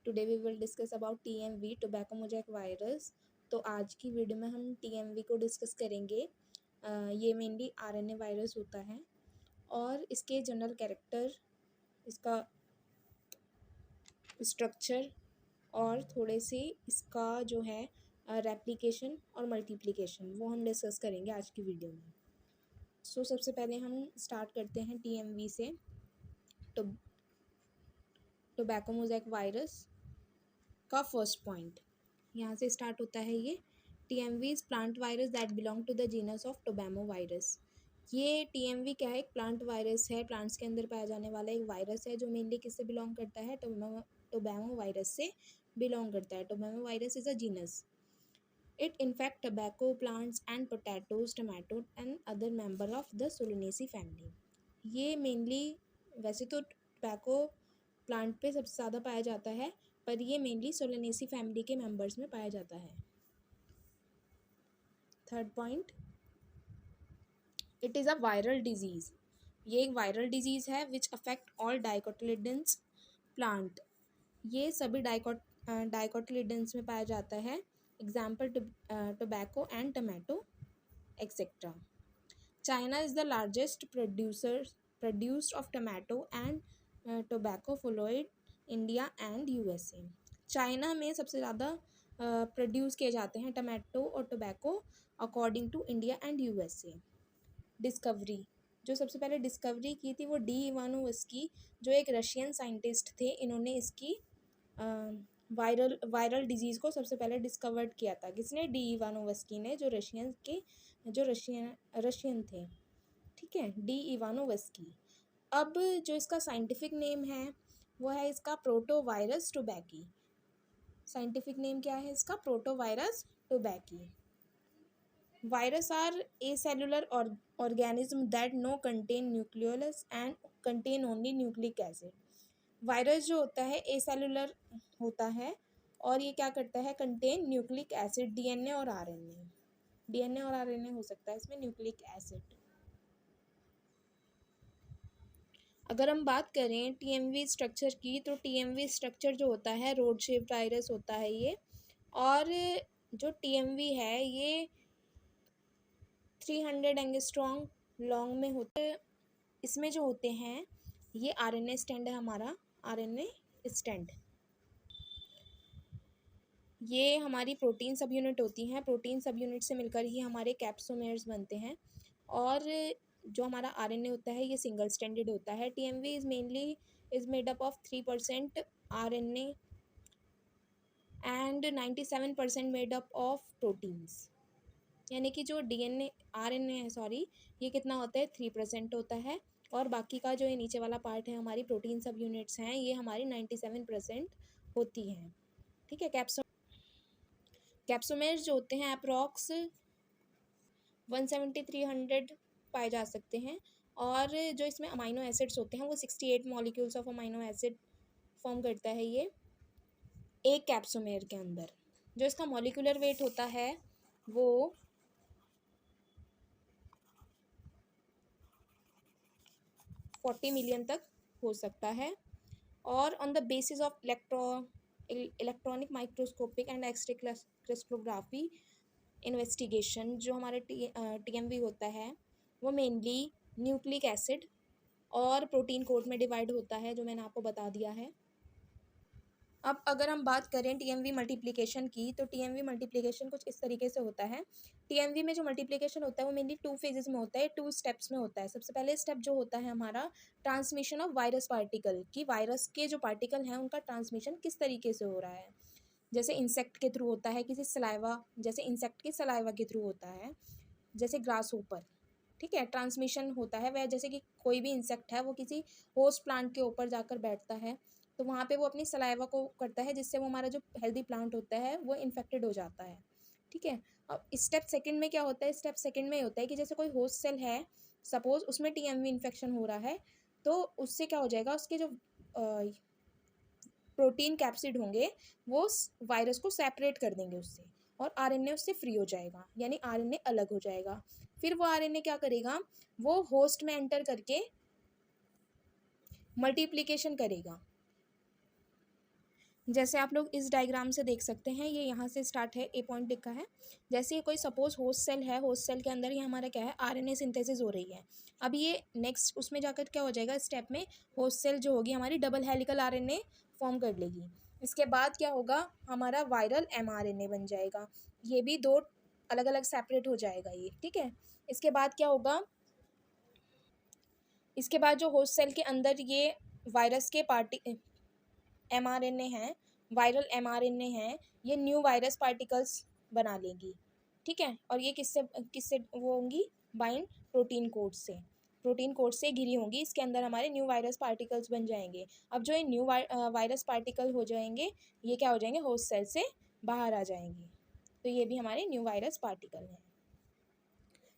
Today we will discuss about TMV tobacco mosaic virus. तो आज की वीडियो में हम टीएमवी को डिस्कस करेंगे। ये मेनली आरएनए वायरस होता है और इसके जनरल कैरेक्टर, इसका स्ट्रक्चर और थोड़े से इसका जो है रेप्लिकेशन और मल्टीप्लिकेशन वो हम डिस्कस करेंगे आज की वीडियो में। सो सबसे पहले हम स्टार्ट करते हैं टीएमवी से। टोबैको मोज़ैक वायरस का फर्स्ट पॉइंट यहाँ से स्टार्ट होता है। ये TMV is plant virus that belong to the genus of tobamo virus. ये टीएमवी क्या है? एक प्लांट वायरस है, प्लांट्स के अंदर पाया जाने वाला एक वायरस है जो मेनली किससे बिलोंग करता है? टोबैमो वायरस से बिलोंग करता है। Tobamo virus is a genus. It infect tobacco plants and potatoes, tomato and other member of the Solanaceae family. ये मेनली वैसे तो टोबैको प्लांट पे सबसे ज़्यादा पाया जाता है, पर ये मेनली सोलेनेसी फैमिली के मेंबर्स में पाया जाता है। Third point, it is a viral disease. ये एक वायरल डिजीज़ है विच अफेक्ट ऑल डाइकोटिलिडन्स प्लांट। ये सभी डाइकोटिलिडन्स में पाया जाता है। Example tobacco and tomato etcetera. China is the largest produced of tomato and tobacco, followed India and USA. China में सबसे ज़्यादा प्रोड्यूस किए जाते हैं टमाटो और tobacco according to India and USA. Discovery, जो सबसे पहले डिस्कवरी की थी वो डी इवानोवस्की, जो एक रशियन साइंटिस्ट थे। इन्होंने इसकी वायरल डिजीज़ को सबसे पहले डिस्कवर्ड किया था। किसने? डी इवानोवस्की ने, जो रशियन थे। ठीक है, डी इवानोवस्की। अब जो इसका साइंटिफिक नेम है वो है इसका प्रोटोवायरस टोबैकी। साइंटिफिक नेम क्या है इसका? Protovirus tobacci. Virus are a cellular organism that no contain nucleolus and contain only nucleic acid. Virus जो होता है ए सेलुलर होता है और ये क्या करता है? कंटेन न्यूक्लिक एसिड, डीएनए और आरएनए। डीएनए और आरएनए हो सकता है इसमें, न्यूक्लिक एसिड। अगर हम बात करें टीएमवी स्ट्रक्चर की, तो टीएमवी स्ट्रक्चर जो होता है रोड शेप्ड वायरस होता है ये। और जो टीएमवी है ये 300 एंगस्ट्रॉम लॉन्ग में होते हैं। इसमें जो होते हैं ये आरएनए स्टैंड है हमारा, आरएनए स्टैंड। ये हमारी प्रोटीन सब यूनिट होती हैं। प्रोटीन सब यूनिट से मिलकर ही हमारे कैप्सोमेर्स बनते हैं। और जो हमारा आरएनए होता है ये सिंगल स्टैंडर्ड होता है। TMV is made up of 3% RNA and 97% made up of proteins. यानी कि जो डीएनए आरएनए है, सॉरी, ये कितना होता है? 3% होता है। और बाकी का जो ये नीचे वाला पार्ट है हमारी प्रोटीन सब यूनिट्स हैं, ये हमारी 97% होती हैं। ठीक है। कैप्सोमेर्स जो होते हैं अप्रॉक्स 170-300 पाए जा सकते हैं। और जो इसमें अमाइनो एसिड्स होते हैं वो 68 molecules of amino acid form करता है ये एक कैप्सोमेर के अंदर। जो इसका मॉलिक्यूलर वेट होता है वो 40 मिलियन तक हो सकता है। और on the basis of electronic microscopic and x ray crystallography investigation, जो हमारे टीएमवी होता है वो मेनली न्यूक्लिक एसिड और प्रोटीन कोड में डिवाइड होता है, जो मैंने आपको बता दिया है। अब अगर हम बात करें टीएमवी मल्टीप्लिकेशन की, तो टीएमवी मल्टीप्लिकेशन कुछ इस तरीके से होता है। टीएमवी में जो मल्टीप्लिकेशन होता है वो मेनली 2 फेजेस में होता है, 2 स्टेप्स में होता है। सबसे पहले स्टेप जो होता है हमारा ट्रांसमिशन ऑफ वायरस पार्टिकल, कि वायरस के जो पार्टिकल हैं उनका ट्रांसमिशन किस तरीके से हो रहा है। जैसे इंसेक्ट के थ्रू होता है, किसी सलाइवा, जैसे इंसेक्ट के सलाइवा के थ्रू होता है, जैसे ग्रास ऊपर। ठीक है, ट्रांसमिशन होता है वह, जैसे कि कोई भी इंसेक्ट है वो किसी होस्ट प्लांट के ऊपर जाकर बैठता है तो वहाँ पे वो अपनी सलाइवा को करता है, जिससे वो हमारा जो हेल्दी प्लांट होता है वो इन्फेक्टेड हो जाता है। ठीक है। अब स्टेप सेकंड में क्या होता है? स्टेप सेकंड में होता है कि जैसे कोई होस्ट सेल है, सपोज उसमें टीएमवी इन्फेक्शन हो रहा है, तो उससे क्या हो जाएगा? उसके जो प्रोटीन कैप्सिड होंगे वो वायरस को सेपरेट कर देंगे उससे, और आरएनए उससे फ्री हो जाएगा, यानी आरएनए अलग हो जाएगा। फिर वो आरएनए क्या करेगा? वो होस्ट में एंटर करके मल्टीप्लिकेशन करेगा। जैसे आप लोग इस डायग्राम से देख सकते हैं, ये यहाँ से स्टार्ट है, ए पॉइंट लिखा है। जैसे ये कोई सपोज होस्ट सेल है, होस्ट सेल के अंदर ये हमारा क्या है, आरएनए सिंथेसिस हो रही है। अब ये नेक्स्ट उसमें जाकर क्या हो जाएगा, स्टेप में होस्ट सेल जो होगी हमारी डबल हेलिकल आरएनए फॉर्म कर लेगी। इसके बाद क्या होगा, हमारा वायरल एमआरएनए बन जाएगा। ये भी दो अलग अलग सेपरेट हो जाएगा ये, ठीक है। इसके बाद क्या होगा, इसके बाद जो होस्ट सेल के अंदर ये वायरस के एमआरएनए हैं, वायरल एमआरएनए हैं, ये न्यू वायरस पार्टिकल्स बना लेगी, ठीक है। और ये किससे किससे वो होंगी, बाइंड प्रोटीन कोड से, प्रोटीन कोड से घिरी होंगी। इसके अंदर हमारे न्यू वायरस पार्टिकल्स बन जाएंगे। अब जो ये न्यू वायरस पार्टिकल हो जाएंगे, ये क्या हो जाएंगे, होस्ट सेल से बाहर आ जाएंगे। तो ये भी हमारे न्यू वायरस पार्टिकल हैं।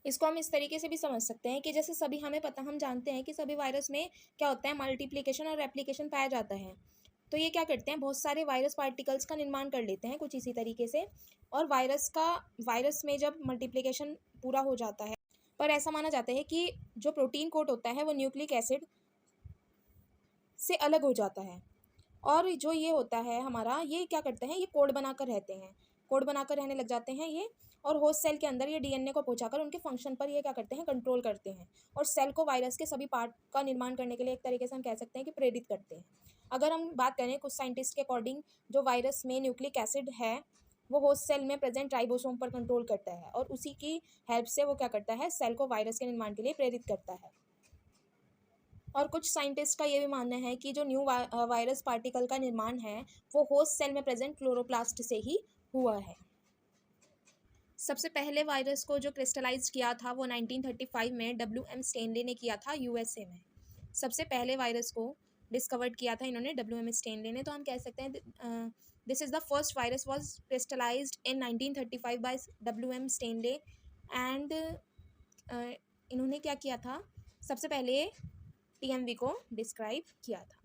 इसको हम इस तरीके से भी समझ सकते हैं कि जैसे सभी हमें पता, हम जानते हैं कि सभी वायरस में क्या होता है, मल्टीप्लिकेशन और रेप्लिकेशन पाया जाता है। तो ये क्या करते हैं, बहुत सारे वायरस पार्टिकल्स का निर्माण कर लेते हैं कुछ इसी तरीके से। और वायरस में जब मल्टीप्लिकेशन पूरा हो जाता है, पर ऐसा माना जाता है कि जो प्रोटीन कोड होता है वो न्यूक्लिक एसिड से अलग हो जाता है। और जो ये होता है हमारा, ये क्या करते हैं, ये कोड बनाकर रहते हैं, कोड बनाकर रहने लग जाते हैं ये। और होस्ट सेल के अंदर ये डीएनए को पहुंचाकर उनके फंक्शन पर ये क्या करते हैं, कंट्रोल करते हैं। और सेल को वायरस के सभी पार्ट का निर्माण करने के लिए एक तरीके से हम कह सकते हैं कि प्रेरित करते हैं। अगर हम बात करें कुछ साइंटिस्ट के अकॉर्डिंग, जो वायरस में न्यूक्लिक एसिड है वो होस्ट सेल में प्रेजेंट राइबोसोम पर कंट्रोल करता है, और उसी की हेल्प से वो क्या करता है, सेल को वायरस के निर्माण के लिए प्रेरित करता है। और कुछ साइंटिस्ट का ये भी मानना है कि जो न्यू वायरस पार्टिकल का निर्माण है वो होस्ट सेल में प्रेजेंट क्लोरोप्लास्ट से ही हुआ है। सबसे पहले वायरस को जो क्रिस्टलाइज किया था वो 1935 में WM स्टेनले ने किया था, यूएसए में। सबसे पहले वायरस को डिस्कवर्ड किया था इन्होंने, WM स्टेनले ने। तो हम कह सकते हैं this is the first virus was crystallized in 1935 by WM Stanley. And इन्होंने क्या किया था, सबसे पहले TMV को डिस्क्राइब किया था।